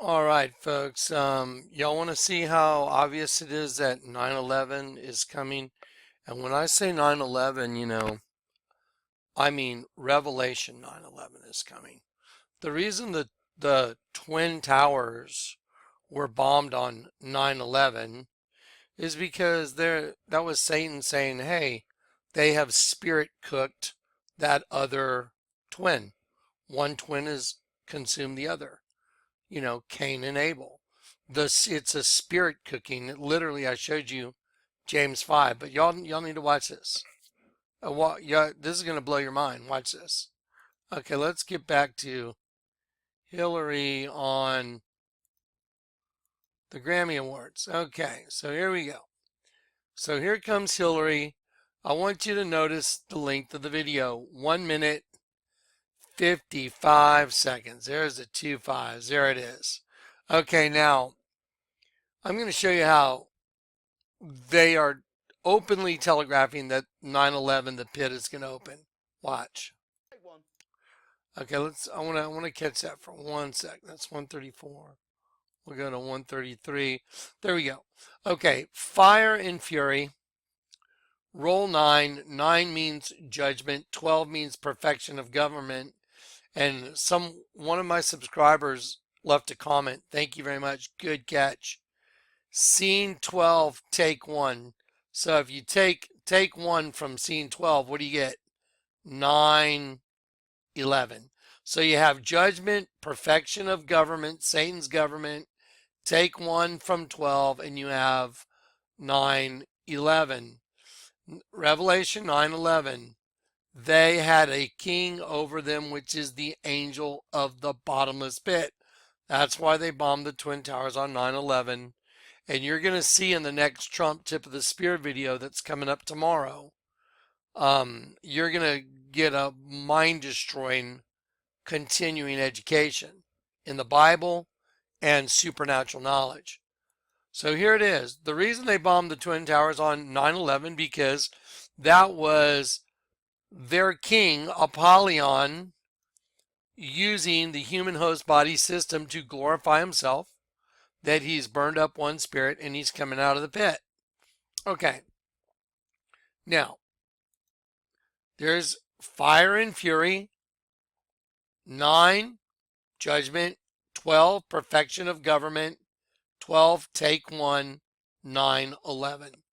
All right, folks. Y'all want to see how obvious it is that 9/11 is coming? And when I say 9/11, I mean Revelation 9/11 is coming. The reason that the Twin Towers were bombed on 9/11 is because that was Satan saying, "Hey, they have spirit cooked that other twin. One twin has consumed the other." Cain and Abel. It's a spirit cooking. Literally, I showed you James 5, but y'all need to watch this. This is going to blow your mind. Watch this. Okay, let's get back to Hillary on the Grammy Awards. Okay, so here we go. So here comes Hillary. I want you to notice the length of the video. 1 minute, 55 seconds. There's the 2 5s. There it is. Okay, now I'm going to show you how they are openly telegraphing that 9/11 the pit is going to open. Watch. Okay, I want to catch that for 1 sec. That's 134. We'll go to 133. There we go. Okay, fire and fury. Roll 9. 9 means judgment. 12 means perfection of government. And one of my subscribers left a comment. Thank you very much. Good catch. Scene 12, take 1. So if you take 1 from scene 12, what do you get? 9/11. So you have judgment, perfection of government, Satan's government. Take 1 from 12, and you have 9/11. Revelation 9/11. They had a king over them, which is the angel of the bottomless pit. That's why they bombed the Twin Towers on 9/11. And you're going to see in the next Trump Tip of the Spear video that's coming up tomorrow, you're going to get a mind-destroying continuing education in the Bible and supernatural knowledge. So here it is. The reason they bombed the Twin Towers on 9/11 because that was their king, Apollyon, using the human host body system to glorify himself, that he's burned up one spirit and he's coming out of the pit. Okay. Now, there's fire and fury, 9, judgment, 12, perfection of government, 12, take 1, 9/11.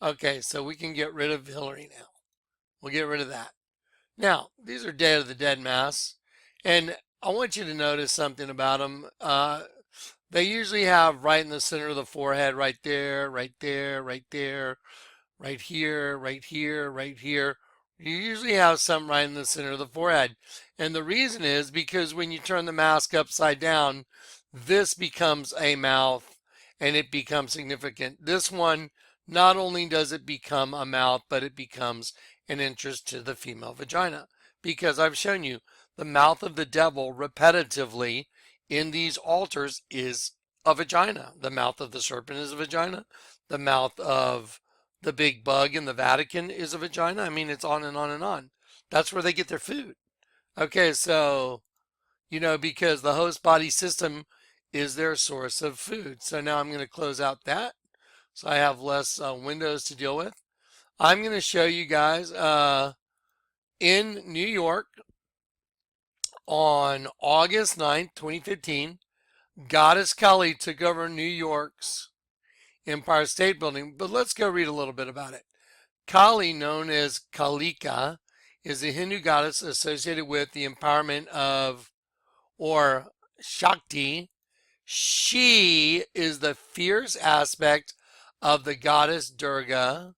Okay, so we can get rid of Hillary now. We'll get rid of that. Now, these are Dead of the Dead masks, and I want you to notice something about them. They usually have right in the center of the forehead, right there, right there, right there, right here, right here, right here. You usually have some right in the center of the forehead. And the reason is because when you turn the mask upside down, this becomes a mouth and it becomes significant. This one, not only does it become a mouth, but it becomes an entrance to the female vagina. Because I've shown you the mouth of the devil repetitively in these altars is a vagina. The mouth of the serpent is a vagina. The mouth of the big bug in the Vatican is a vagina. I mean, it's on and on and on. That's where they get their food. Okay, so, because the host body system is their source of food. So now I'm going to close out that so I have less windows to deal with. I'm going to show you guys in New York on August 9th, 2015, Goddess Kali took over New York's Empire State Building. But let's go read a little bit about it. Kali, known as Kalika, is a Hindu goddess associated with the empowerment of, or Shakti. She is the fierce aspect of the goddess Durga.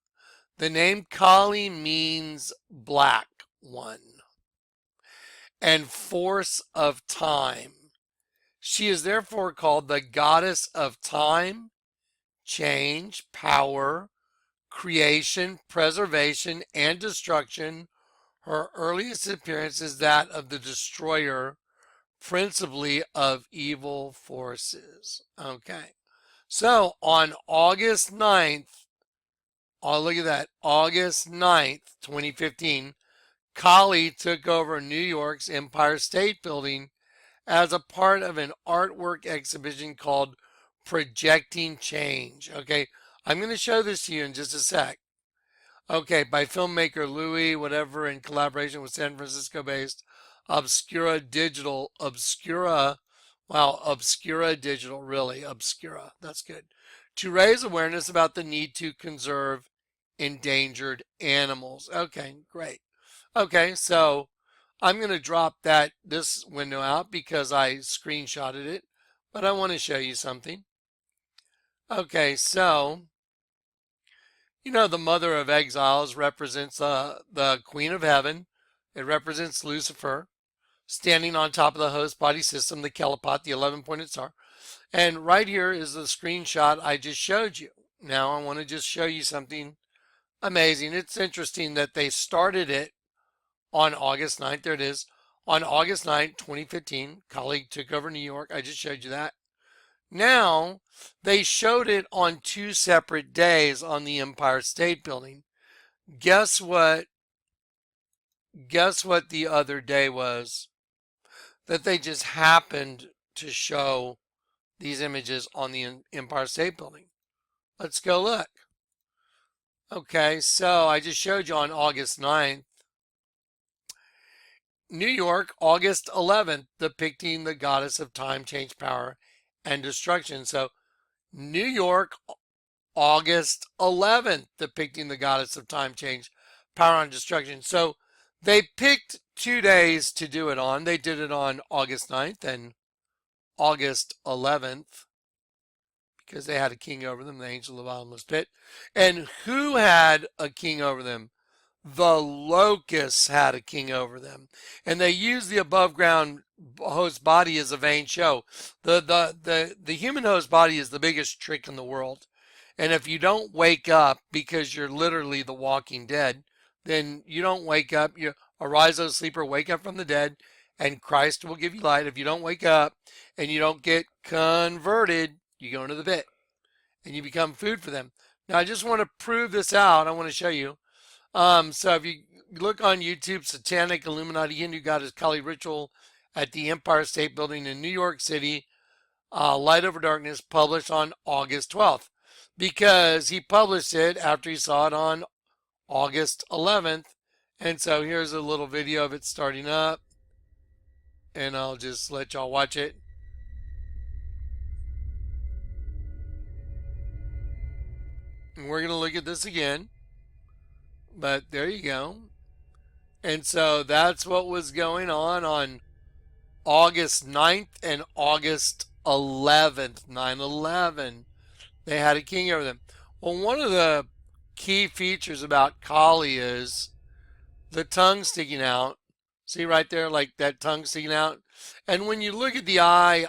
The name Kali means black one and force of time. She is therefore called the goddess of time, change, power, creation, preservation, and destruction. Her earliest appearance is that of the destroyer, principally of evil forces. Okay. So on August 9th, oh, look at that, August 9th, 2015, Kali took over New York's Empire State Building as a part of an artwork exhibition called Projecting Change. Okay, I'm going to show this to you in just a sec. Okay, by filmmaker Louis, whatever, in collaboration with San Francisco based Obscura Digital. Obscura Digital, really, Obscura. That's good. To raise awareness about the need to conserve endangered animals. Okay, great. Okay, so I'm going to drop this window out because I screenshotted it, but I want to show you something. Okay, so the mother of exiles represents the Queen of Heaven. It represents Lucifer standing on top of the host body system, the Kelipot, the 11-pointed star. And right here is the screenshot I just showed you. Now I want to just show you something amazing. It's interesting that they started it on August 9th. There it is. On August 9th, 2015, colleague took over New York. I just showed you that. Now, they showed it on 2 separate days on the Empire State Building. Guess what? Guess what the other day was? That they just happened to show these images on the Empire State Building. Let's go look. Okay, so I just showed you on August 9th. New York, August 11th, depicting the goddess of time, change, power, and destruction. So, New York, August 11th, depicting the goddess of time, change, power, and destruction. So, they picked 2 days to do it on. They did it on August 9th and August 11th because they had a king over them, the angel of the bottomless pit. And who had a king over them? The locusts had a king over them, and they used the above ground host body as a vain show. The human host body is the biggest trick in the world, and if you don't wake up because you're literally the walking dead, then you don't wake up. You arise, O sleeper, wake up from the dead, and Christ will give you light. If you don't wake up and you don't get converted, you go into the pit and you become food for them. Now I just want to prove this out. I want to show you. So if you look on YouTube, Satanic Illuminati Hindu Goddess Kali Ritual at the Empire State Building in New York City, Light Over Darkness, published on August 12th. Because he published it after he saw it on August 11th. And so here's a little video of it starting up. And I'll just let y'all watch it. And we're going to look at this again. But there you go. And so that's what was going on August 9th and August 11th, 9/11. They had a king over them. Well, one of the key features about Kali is the tongue sticking out. See right there, like that tongue sticking out? And when you look at the eye,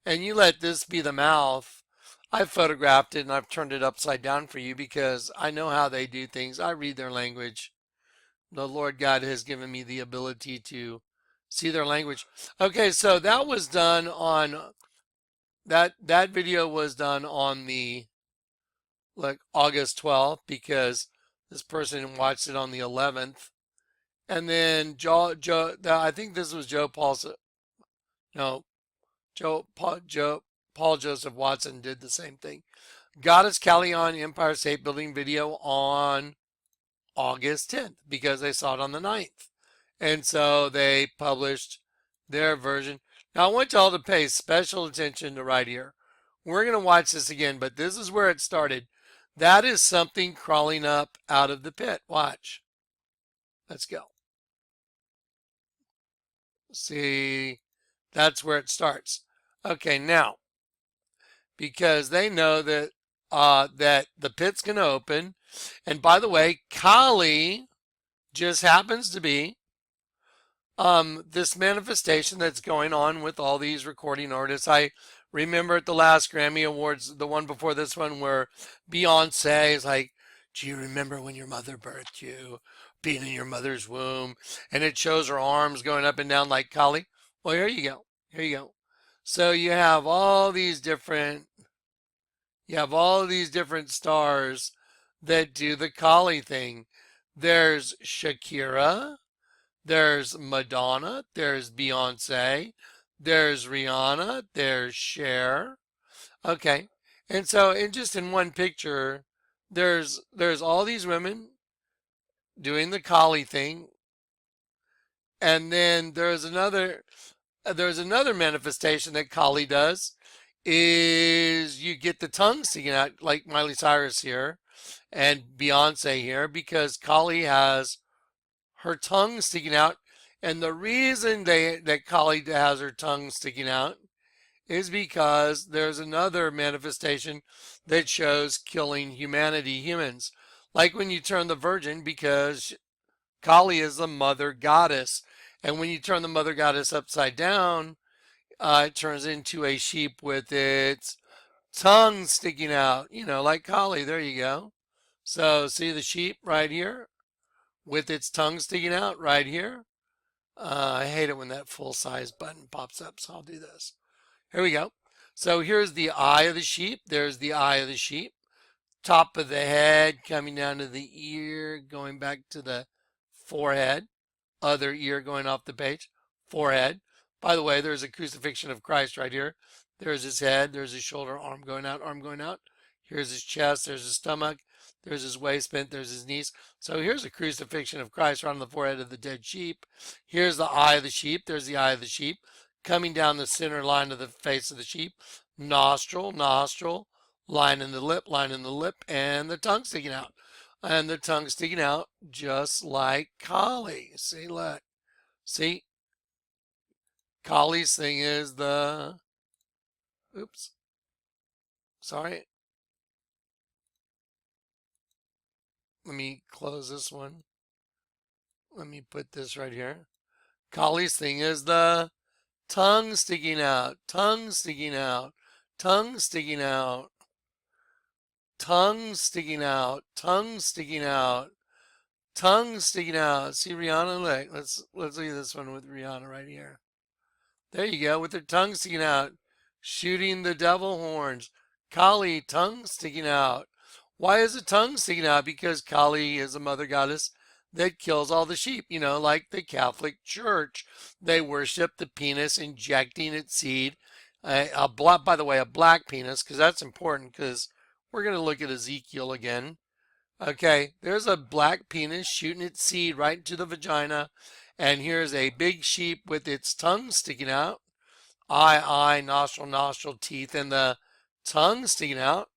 and you let this be the mouth, I've photographed it and I've turned it upside down for you because I know how they do things. I read their language. The Lord God has given me the ability to see their language. Okay, so that was done on that video was done on the August 12th because this person watched it on the 11th. And then I think this was Paul Joseph Watson did the same thing. Goddess Kali on Empire State Building video on August 10th because they saw it on the 9th. And so they published their version. Now I want y'all to pay special attention to right here. We're going to watch this again, but this is where it started. That is something crawling up out of the pit. Watch. Let's go. See, that's where it starts. Okay, now, because they know that that the pit's going to open. And by the way, Kali just happens to be this manifestation that's going on with all these recording artists. I remember at the last Grammy Awards, the one before this one, where Beyonce is like, do you remember when your mother birthed you, being in your mother's womb? And it shows her arms going up and down like Kali. Well, here you go. Here you go. So you have all these different stars that do the Kali thing. There's Shakira, There's Madonna, there's Beyonce, there's Rihanna, there's Cher. Okay. And so in one picture, there's all these women doing the Kali thing, and then there's another manifestation that Kali does is you get the tongue sticking out like Miley Cyrus here and Beyonce here because Kali has her tongue sticking out. And the reason that Kali has her tongue sticking out is because there's another manifestation that shows killing humanity, humans. Like when you turn the virgin, because Kali is the mother goddess. And when you turn the mother goddess upside down, it turns into a sheep with its tongue sticking out, like Kali. There you go. So see the sheep right here with its tongue sticking out right here. I hate it when that full size button pops up, so I'll do this. Here we go. So here's the eye of the sheep. There's the eye of the sheep. Top of the head coming down to the ear, going back to the forehead. Other ear going off the page. Forehead. By the way, there's a crucifixion of Christ right here. There's his head. There's his shoulder, arm going out, arm going out. Here's his chest. There's his stomach. There's his waistband. There's his knees. So here's a crucifixion of Christ right on the forehead of the dead sheep. Here's the eye of the sheep. There's the eye of the sheep coming down the center line of the face of the sheep. Nostril, nostril, line in the lip, and the tongue sticking out. And the tongue sticking out just like Kali. See, look. See? Kali's thing is the. Oops. Sorry. Let me close this one. Let me put this right here. Kali's thing is the tongue sticking out, tongue sticking out, tongue sticking out, tongue sticking out, tongue sticking out, tongue sticking out. See Rihanna? Look, let's look at this one with Rihanna right here. There you go, with her tongue sticking out, shooting the devil horns. Kali, tongue sticking out. Why is the tongue sticking out? Because Kali is a mother goddess that kills all the sheep, like the Catholic Church. They worship the penis injecting its seed. By the way, a black penis, because that's important, because we're going to look at Ezekiel again. Okay, there's a black penis shooting its seed right into the vagina. And here's a big sheep with its tongue sticking out. Eye, nostril, nostril, teeth, and the tongue sticking out.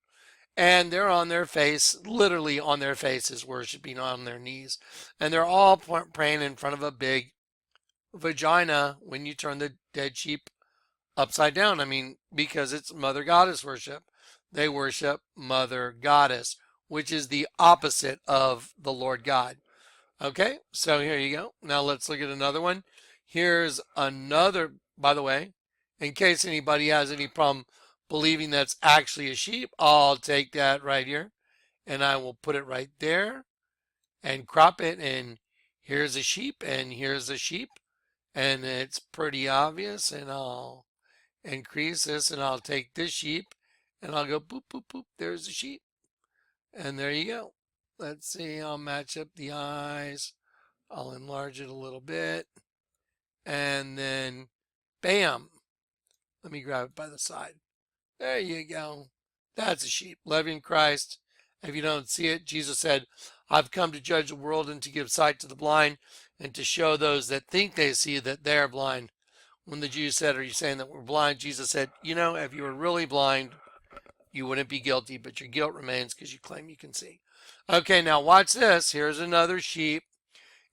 And they're on their face, literally on their faces, worshiping on their knees. And they're all praying in front of a big vagina when you turn the dead sheep upside down. I mean, because it's Mother Goddess worship. They worship Mother Goddess, which is the opposite of the Lord God. Okay, so here you go. Now let's look at another one. Here's another, by the way, in case anybody has any problem believing that's actually a sheep, I'll take that right here and I will put it right there and crop it. And here's a sheep and here's a sheep. And it's pretty obvious. And I'll increase this and I'll take this sheep and I'll go boop, boop, boop. There's the sheep. And there you go. Let's see, I'll match up the eyes. I'll enlarge it a little bit. And then, bam. Let me grab it by the side. There you go. That's a sheep. Loving Christ. If you don't see it, Jesus said, I've come to judge the world and to give sight to the blind and to show those that think they see that they are blind. When the Jews said, are you saying that we're blind? Jesus said, if you were really blind, you wouldn't be guilty, but your guilt remains because you claim you can see. Okay, now watch this. Here's another sheep.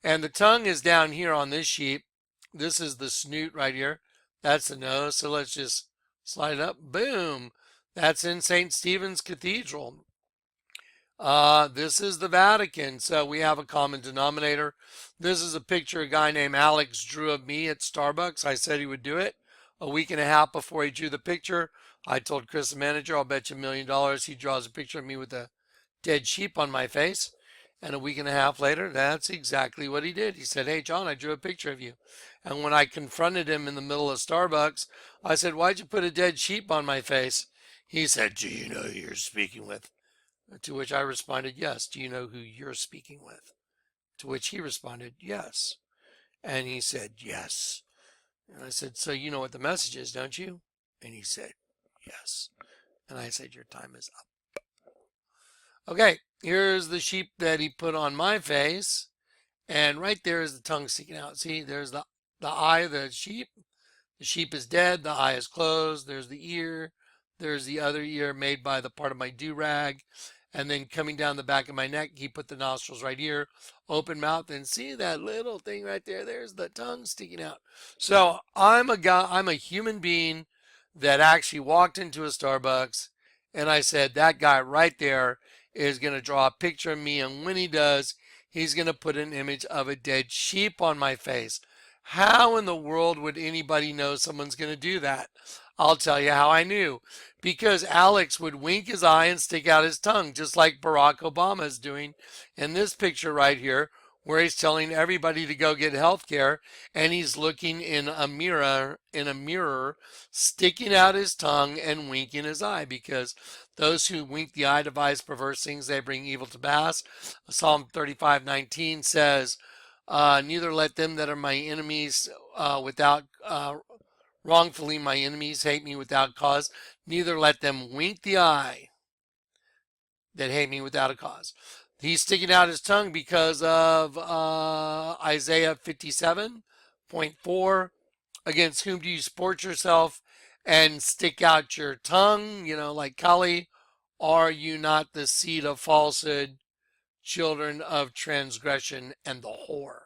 And the tongue is down here on this sheep. This is the snoot right here. That's the nose. So let's just slide it up. Boom. That's in St. Stephen's Cathedral. This is the Vatican. So we have a common denominator. This is a picture a guy named Alex drew of me at Starbucks. I said he would do it. A week and a half before he drew the picture, I told Chris, the manager, I'll bet you $1 million he draws a picture of me with a dead sheep on my face. And a week and a half later, that's exactly what he did. He said, hey, John, I drew a picture of you. And when I confronted him in the middle of Starbucks, I said, why'd you put a dead sheep on my face? He said, do you know who you're speaking with? To which I responded, yes. Do you know who you're speaking with? To which he responded, yes. And he said, yes. And I said, so you know what the message is, don't you? And he said, yes. And I said, your time is up. Okay, here's the sheep that he put on my face. And right there is the tongue sticking out. See, there's the eye of the sheep. The sheep is dead. The eye is closed. There's the ear. There's the other ear made by the part of my do-rag. And then coming down the back of my neck, he put the nostrils right here, open mouth, and see that little thing right there? There's the tongue sticking out. So I'm a human being that actually walked into a Starbucks and I said, that guy right there is going to draw a picture of me. And when he does, he's going to put an image of a dead sheep on my face. How in the world would anybody know someone's going to do that? I'll tell you how I knew. Because Alex would wink his eye and stick out his tongue, just like Barack Obama is doing in this picture right here, where he's telling everybody to go get health care, and he's looking in a mirror, sticking out his tongue and winking his eye, because those who wink the eye devise perverse things, they bring evil to pass. Psalm 35:19 says, neither let them that are my enemies wrongfully my enemies hate me without cause, neither let them wink the eye that hate me without a cause. He's sticking out his tongue because of Isaiah 57:4. Against whom do you sport yourself and stick out your tongue? You know, like Kali, are you not the seed of falsehood, children of transgression, and the whore?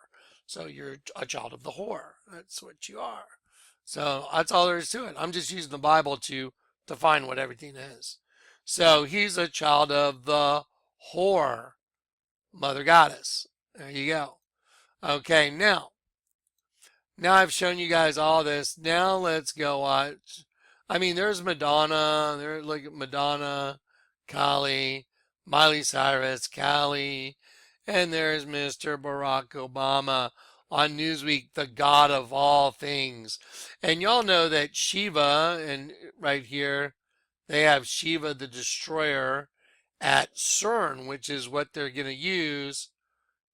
So you're a child of the whore. That's what you are. So that's all there is to it. I'm just using the Bible to define what everything is. So he's a child of the whore, mother goddess. There you go. Okay, now I've shown you guys all this. Now let's go watch. I mean, there's Madonna. Look at Madonna, Kali, Miley Cyrus, Kali, and there's Mr. Barack Obama on Newsweek, the god of all things. And y'all know that Shiva, and right here, they have Shiva the Destroyer at CERN, which is what they're going to use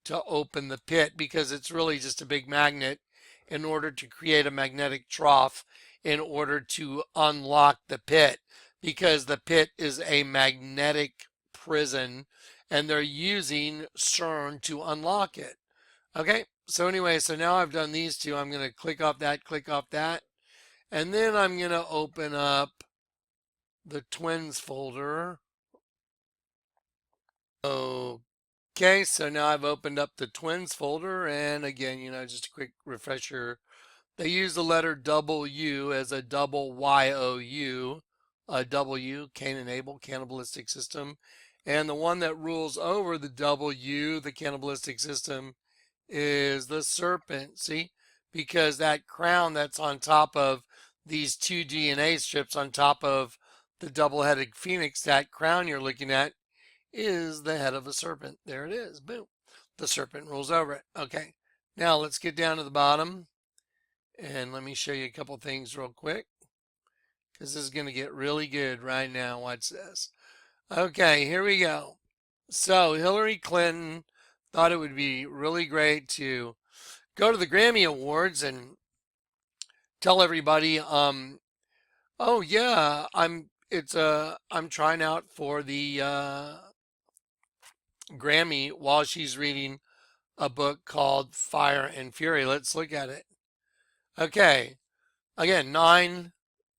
to open the pit, because it's really just a big magnet in order to create a magnetic trough in order to unlock the pit, because the pit is a magnetic prison and they're using CERN to unlock it. Okay, so anyway, so now I've done these two. I'm going to click off that, and then I'm going to open up the twins folder. Okay, so now I've opened up the twins folder, and again, just a quick refresher. They use the letter W as a double YOU, a W, Cain and Abel, cannibalistic system. And the one that rules over the W, the cannibalistic system, is the serpent. See? Because that crown that's on top of these two DNA strips on top of the double-headed phoenix, that crown you're looking at is the head of a serpent. There it is. Boom. The serpent rules over it. Okay. Now let's get down to the bottom. And let me show you a couple things real quick, because this is going to get really good right now. Watch this. Okay, here we go. So Hillary Clinton thought it would be really great to go to the Grammy Awards and tell everybody, oh yeah, I'm trying out for the Grammy, while she's reading a book called Fire and Fury. Let's look at it. Okay. Again, 9,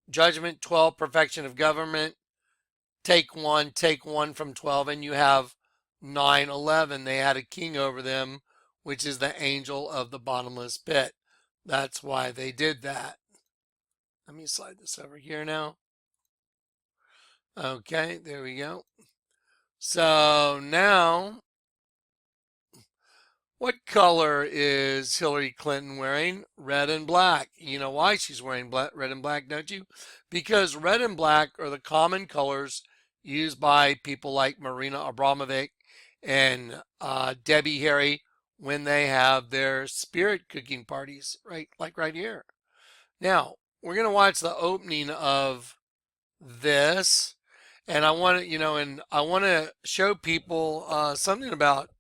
judgment, 12, perfection of government. Take one from 12, and you have 9, 11. They had a king over them, which is the angel of the bottomless pit. That's why they did that. Let me slide this over here now. Okay, there we go. So now, what color is Hillary Clinton wearing? Red and black. You know why she's wearing red and black, don't you? Because red and black are the common colors used by people like Marina Abramovic and Debbie Harry when they have their spirit cooking parties, right? Like right here. Now, we're going to watch the opening of this, and I want to, and I want to show people something about,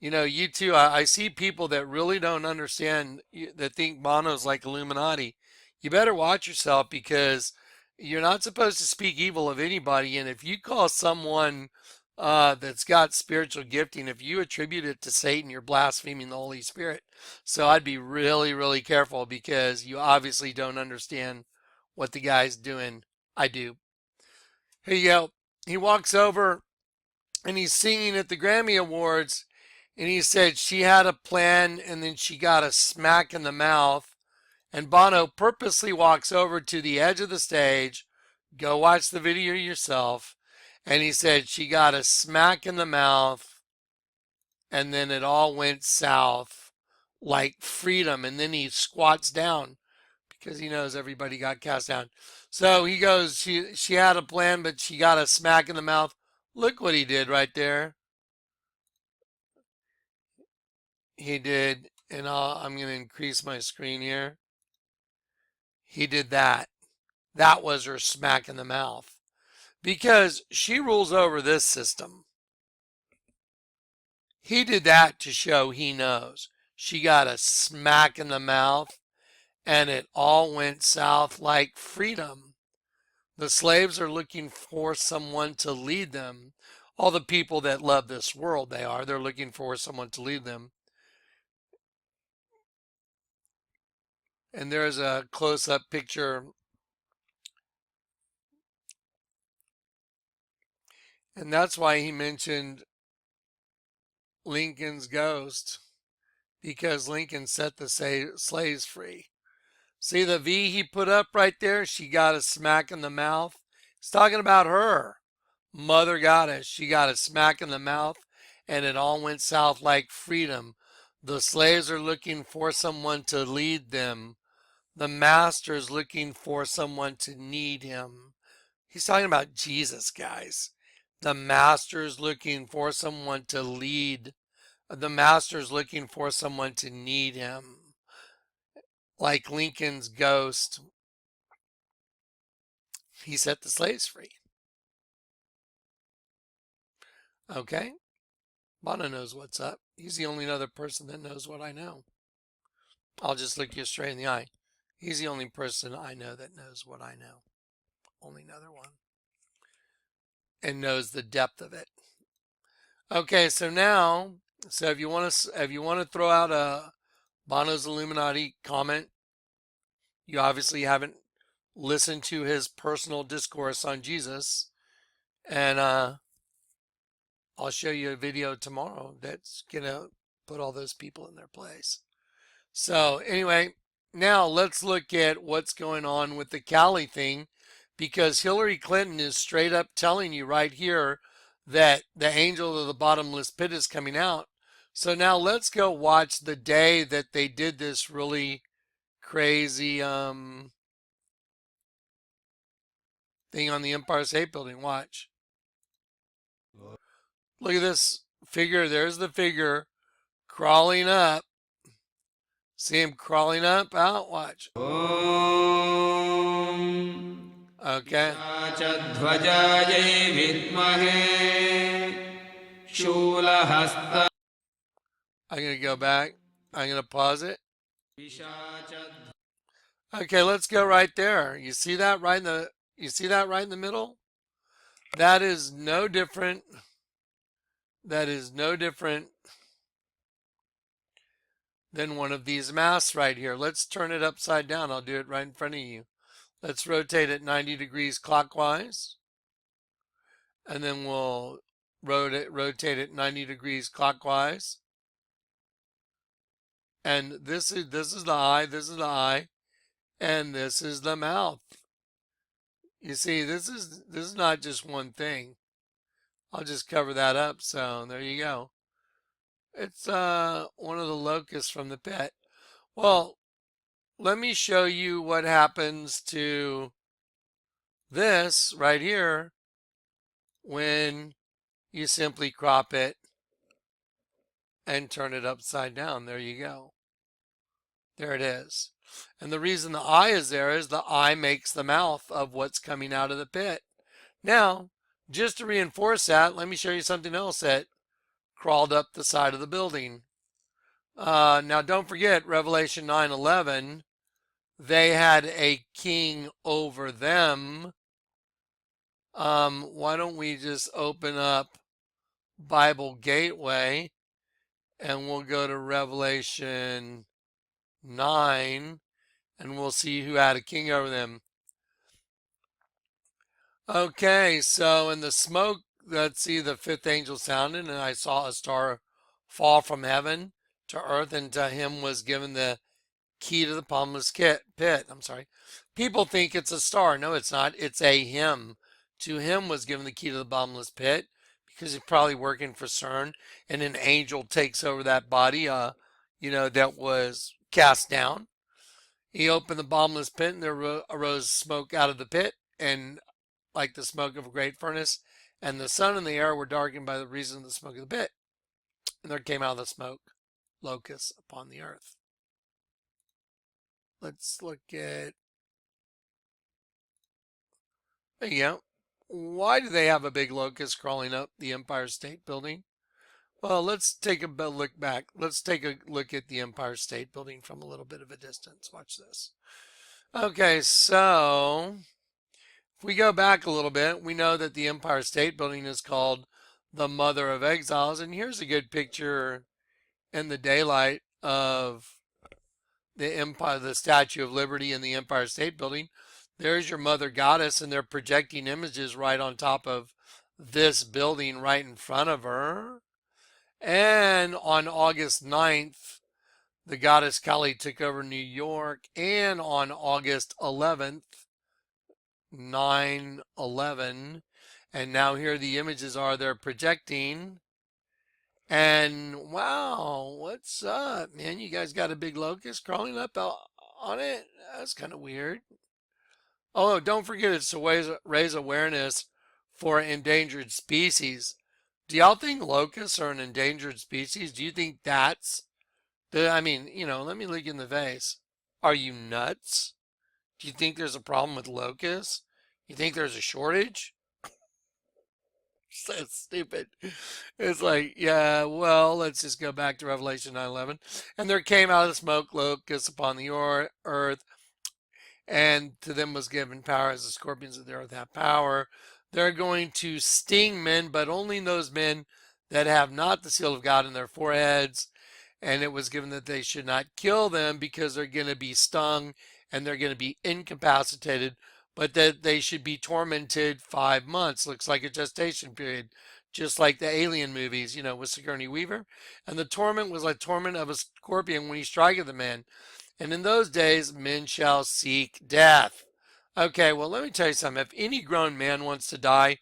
You know, you too. I see people that really don't understand, that think Bono's like Illuminati. You better watch yourself because you're not supposed to speak evil of anybody. And if you call someone that's got spiritual gifting, if you attribute it to Satan, you're blaspheming the Holy Spirit. So I'd be really, really careful because you obviously don't understand what the guy's doing. I do. Here you go. He walks over and he's singing at the Grammy Awards, and he said she had a plan and then she got a smack in the mouth. And Bono purposely walks over to the edge of the stage. Go watch the video yourself. And he said she got a smack in the mouth and then it all went south like freedom. And then he squats down because he knows everybody got cast down. So he goes, she had a plan, but she got a smack in the mouth. Look what he did right there. He did, and I'm going to increase my screen here. He did that. That was her smack in the mouth. Because she rules over this system. He did that to show he knows. She got a smack in the mouth, and it all went south like freedom. The slaves are looking for someone to lead them. All the people that love this world, they're looking for someone to lead them. And there's a close-up picture. And that's why he mentioned Lincoln's ghost, because Lincoln set the slaves free. See the V he put up right there? She got a smack in the mouth. He's talking about her. Mother Goddess. She got a smack in the mouth, and it all went south like freedom. The slaves are looking for someone to lead them. The master's looking for someone to need him. He's talking about Jesus, guys. The master's looking for someone to lead. The master's looking for someone to need him. Like Lincoln's ghost, he set the slaves free. Okay? Bono knows what's up. He's the only other person that knows what I know. I'll just look you straight in the eye. He's the only person I know that knows what I know. Only another one. And knows the depth of it. Okay, so now, if you want to throw out a Bono's Illuminati comment, you obviously haven't listened to his personal discourse on Jesus, and I'll show you a video tomorrow that's gonna put all those people in their place. So anyway, now let's look at what's going on with the Cali thing, because Hillary Clinton is straight up telling you right here that the angel of the bottomless pit is coming out. So now let's go watch the day that they did this really crazy thing on the Empire State Building. Watch. Look at this figure. There's the figure crawling up. See him crawling up? Out. Watch. Okay. I'm going to go back. I'm going to pause it. Okay, let's go right there. You see that right in the middle? That is no different. That is no different than one of these masks right here. Let's turn it upside down. I'll do it right in front of you. Let's rotate it 90 degrees clockwise. And then we'll rotate it 90 degrees clockwise. And this is the eye, this is the eye, and this is the mouth. You see, this is not just one thing. I'll just cover that up. So there you go. It's one of the locusts from the pit. Well, let me show you what happens to this right here when you simply crop it and turn it upside down. There you go. There it is. And the reason the eye is there is the eye makes the mouth of what's coming out of the pit. Now, just to reinforce that, let me show you something else that crawled up the side of the building. Now, don't forget Revelation 9:11. They had a king over them. Why don't we just open up Bible Gateway and we'll go to Revelation 9 and we'll see who had a king over them. Okay, so in the smoke, let's see, the fifth angel sounded, and I saw a star fall from heaven to earth, and to him was given the key to the bottomless pit. I'm sorry. People think it's a star. No, it's not. It's a him. To him was given the key to the bottomless pit because he's probably working for CERN, and an angel takes over that body, that was cast down. He opened the bottomless pit, and there arose smoke out of the pit, and like the smoke of a great furnace, and the sun and the air were darkened by the reason of the smoke of the pit. And there came out of the smoke locusts upon the earth. Let's look at. There you go. Why do they have a big locust crawling up the Empire State Building? Well, let's take a look back. Let's take a look at the Empire State Building from a little bit of a distance. Watch this. Okay, so if we go back a little bit, we know that the Empire State Building is called the Mother of Exiles. And here's a good picture in the daylight of the Statue of Liberty in the Empire State Building. There's your Mother Goddess, and they're projecting images right on top of this building right in front of her. And on August 9th, the goddess Kali took over New York. And on August 11th, 9/11, and now here the images are they're projecting. And wow, what's up, man? You guys got a big locust crawling up on it? That's kind of weird. Oh, don't forget it's to raise awareness for endangered species. Do y'all think locusts are an endangered species? Do you think that's let me look you in the face. Are you nuts? Do you think there's a problem with locusts? You think there's a shortage? So stupid. It's like, yeah, well, let's just go back to Revelation 9:11. And there came out of the smoke locusts upon the earth, and to them was given power as the scorpions of the earth have power. They're going to sting men, but only those men that have not the seal of God in their foreheads. And it was given that they should not kill them because they're going to be stung and they're going to be incapacitated, but that they should be tormented 5 months. Looks like a gestation period, just like the Alien movies, with Sigourney Weaver. And the torment was like torment of a scorpion when he striketh a man. And in those days, men shall seek death. Okay, well, let me tell you something. If any grown man wants to die,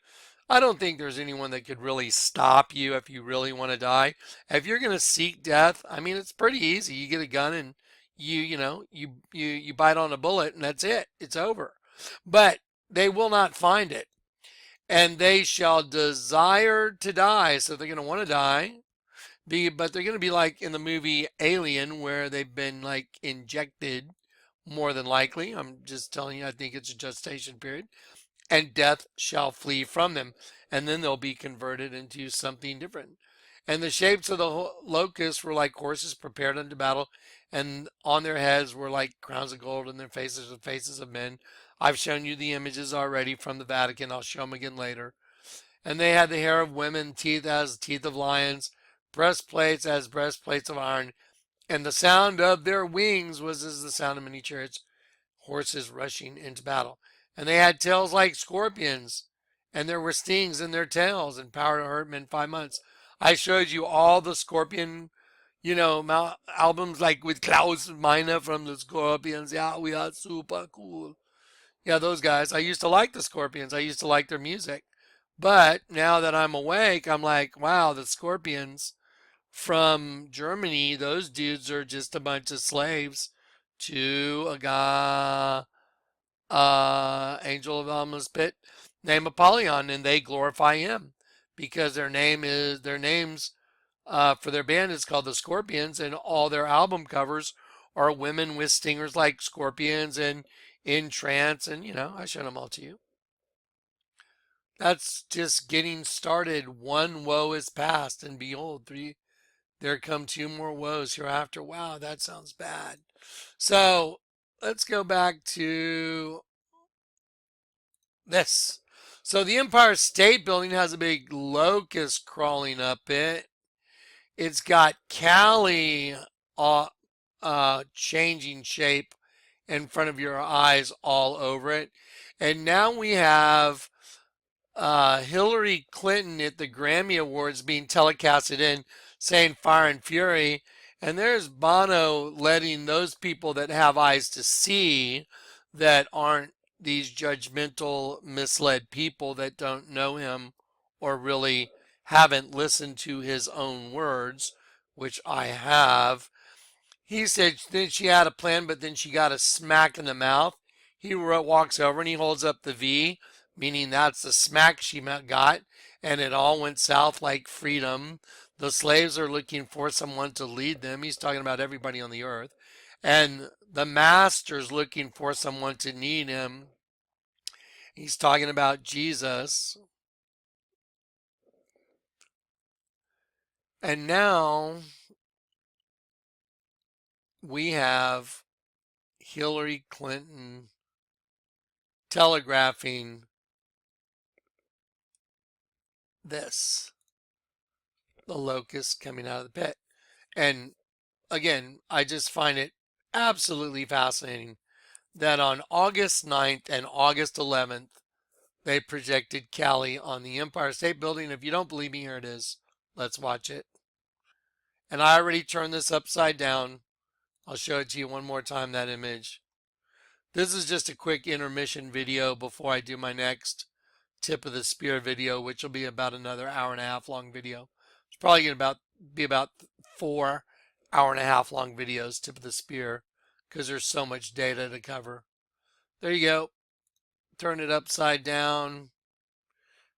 I don't think there's anyone that could really stop you if you really want to die. If you're going to seek death, I mean, it's pretty easy. You get a gun and you bite on a bullet and that's it. It's over. But they will not find it. And they shall desire to die. So they're going to want to die. But they're going to be like in the movie Alien, where they've been like injected, more than likely. I'm just telling you, I think it's a gestation period. And death shall flee from them. And then they'll be converted into something different. And the shapes of the locusts were like horses prepared unto battle. And on their heads were like crowns of gold, and their faces the faces of men. I've shown you the images already from the Vatican. I'll show them again later. And they had the hair of women, teeth as teeth of lions, breastplates as breastplates of iron. And the sound of their wings was as the sound of many chariots, horses rushing into battle. And they had tails like scorpions, and there were stings in their tails, and power to hurt men 5 months. I showed you all the scorpion, albums like with Klaus Meine from the Scorpions. Yeah, we are super cool. Yeah, those guys. I used to like the Scorpions. I used to like their music. But now that I'm awake, I'm like, wow, the Scorpions from Germany, those dudes are just a bunch of slaves to a guy, angel of Alma's pit named Apollyon, and they glorify him because their names for their band is called the Scorpions, and all their album covers are women with stingers like scorpions and in trance, and I showed them all to you. That's just getting started. One woe is past, and behold, there come two more woes hereafter. Wow, that sounds bad. So let's go back to this. So the Empire State Building has a big locust crawling up it. It's got Cali changing shape in front of your eyes all over it. And now we have Hillary Clinton at the Grammy Awards being telecasted in saying Fire and Fury. And there's Bono letting those people that have eyes to see, that aren't these judgmental, misled people that don't know him or really haven't listened to his own words, which I have. He said that she had a plan, but then she got a smack in the mouth. He walks over and he holds up the V, meaning that's the smack she got, and it all went south like freedom. The slaves are looking for someone to lead them. He's talking about everybody on the earth. And the master's looking for someone to lead him. He's talking about Jesus. And now we have Hillary Clinton telegraphing this, the locust coming out of the pit. And again, I just find it absolutely fascinating that on August 9th and August 11th, they projected Cali on the Empire State Building. If you don't believe me, here it is. Let's watch it. And I already turned this upside down. I'll show it to you one more time, that image. This is just a quick intermission video before I do my next tip of the spear video, which will be about another hour and a half long video. It's probably going to be about 4 hour and a half long videos, tip of the spear, because there's so much data to cover. There you go. Turn it upside down.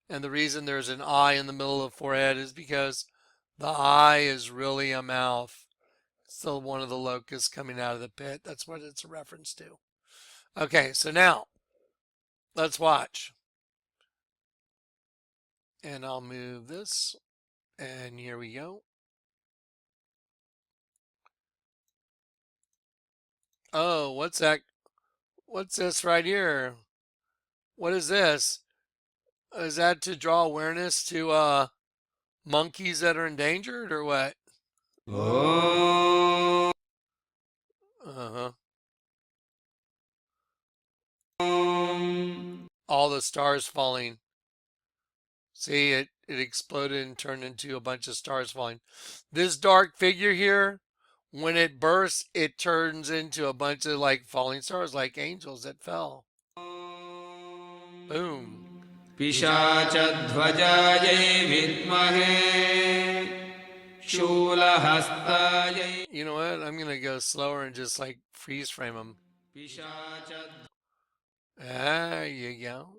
And the reason there's an eye in the middle of the forehead is because the eye is really a mouth. It's still one of the locusts coming out of the pit. That's what it's a reference to. Okay, so now let's watch. And I'll move this. And here we go. Oh, what's that? What's this right here? What is this? Is that to draw awareness to monkeys that are endangered or what? Oh. Uh-huh. All the stars falling. See, it exploded and turned into a bunch of stars falling. This dark figure here, when it bursts, it turns into a bunch of like falling stars, like angels that fell. Boom. पिशाचध्वजायै विद्महे शूलहस्तायै. You know what? I'm gonna go slower and just like freeze frame them. There you go.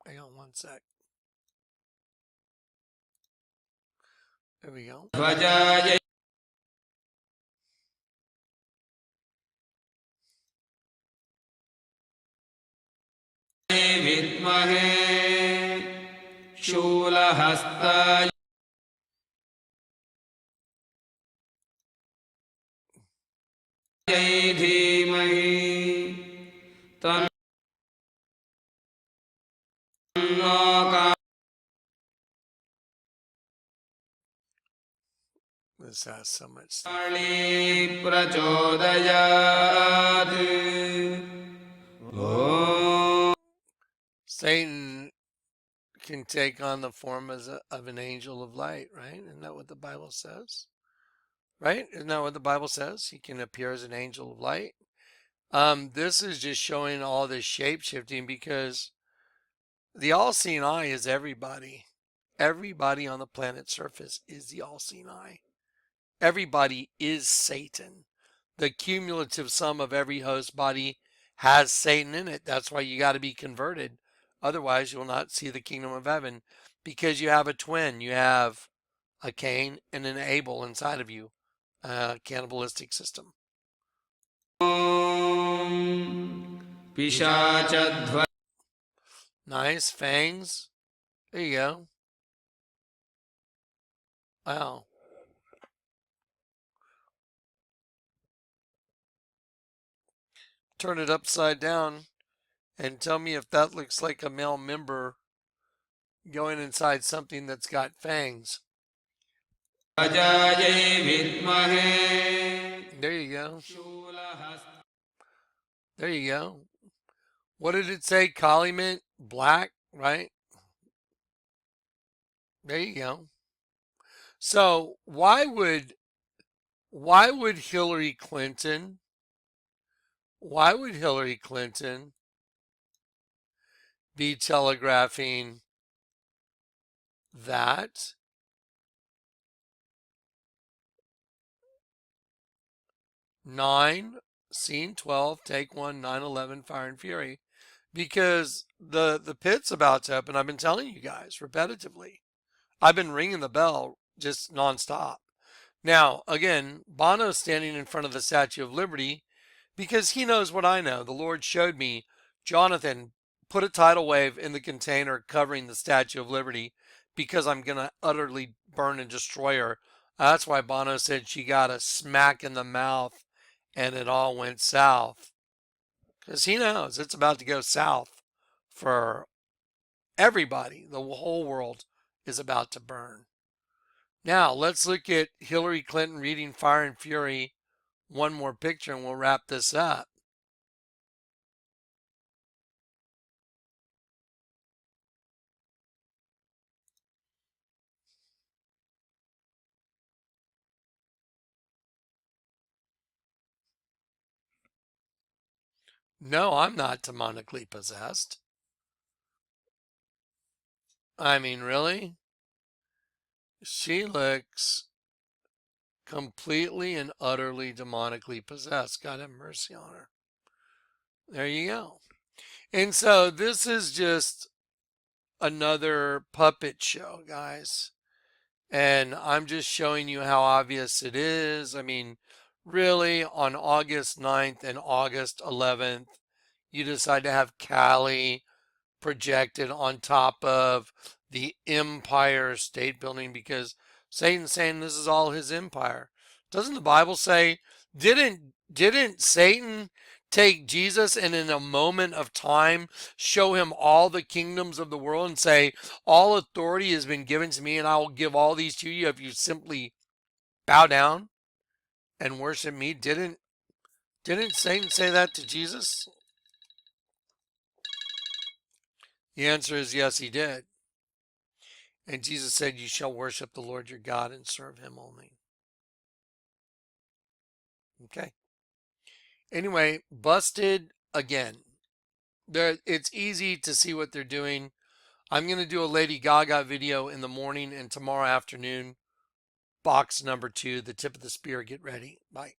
Hang on one sec. There we go. ध्वजायै विद्महे शूलहस्तायै धीमहि तन्नो This has so much stuff. काली प्रचोदयात्. Oh. Satan can take on the form of an angel of light, right? Isn't that what the Bible says? Right? Isn't that what the Bible says? He can appear as an angel of light. This is just showing all this shape shifting, because the all-seeing eye is everybody. Everybody on the planet's surface is the all-seeing eye. Everybody is Satan. The cumulative sum of every host body has Satan in it. That's why you got to be converted. Otherwise, you will not see the kingdom of heaven, because you have a twin. You have a Cain and an Abel inside of you, a cannibalistic system. पिशाचध्वजायै Nice. Fangs. There you go. Wow. Turn it upside down and tell me if that looks like a male member going inside something that's got fangs. अजायै विद्महे There you go. शूलहस्ताय There you go. What did it say? Kali meant black, right? There you go. So why would Hillary Clinton be telegraphing that? Nine, scene 12, take one, 9/11, Fire and Fury, because the pit's about to open. I've been telling you guys repetitively. I've been ringing the bell just nonstop. Now, again, Bono's standing in front of the Statue of Liberty because he knows what I know. The Lord showed me, Jonathan, put a tidal wave in the container covering the Statue of Liberty because I'm going to utterly burn and destroy her. That's why Bono said she got a smack in the mouth and it all went south. Because he knows it's about to go south for everybody. The whole world is about to burn. Now, let's look at Hillary Clinton reading Fire and Fury. One more picture and we'll wrap this up. No, I'm not demonically possessed. I mean, really? She looks completely and utterly demonically possessed. God have mercy on her. There you go. And so this is just another puppet show, guys. And I'm just showing you how obvious it is. I mean, really, on August 9th and August 11th, you decide to have Cali projected on top of the Empire State Building because Satan's saying this is all his empire. Doesn't the Bible say, didn't Satan take Jesus and in a moment of time show him all the kingdoms of the world and say, all authority has been given to me and I will give all these to you if you simply bow down and worship me? Didn't Satan say that to Jesus? The answer is yes, he did. And Jesus said, you shall worship the Lord your God and serve him only. Okay. Anyway, busted again. It's easy to see what they're doing. I'm going to do a Lady Gaga video in the morning and tomorrow afternoon. Box number 2, the tip of the spear. Get ready. Bye.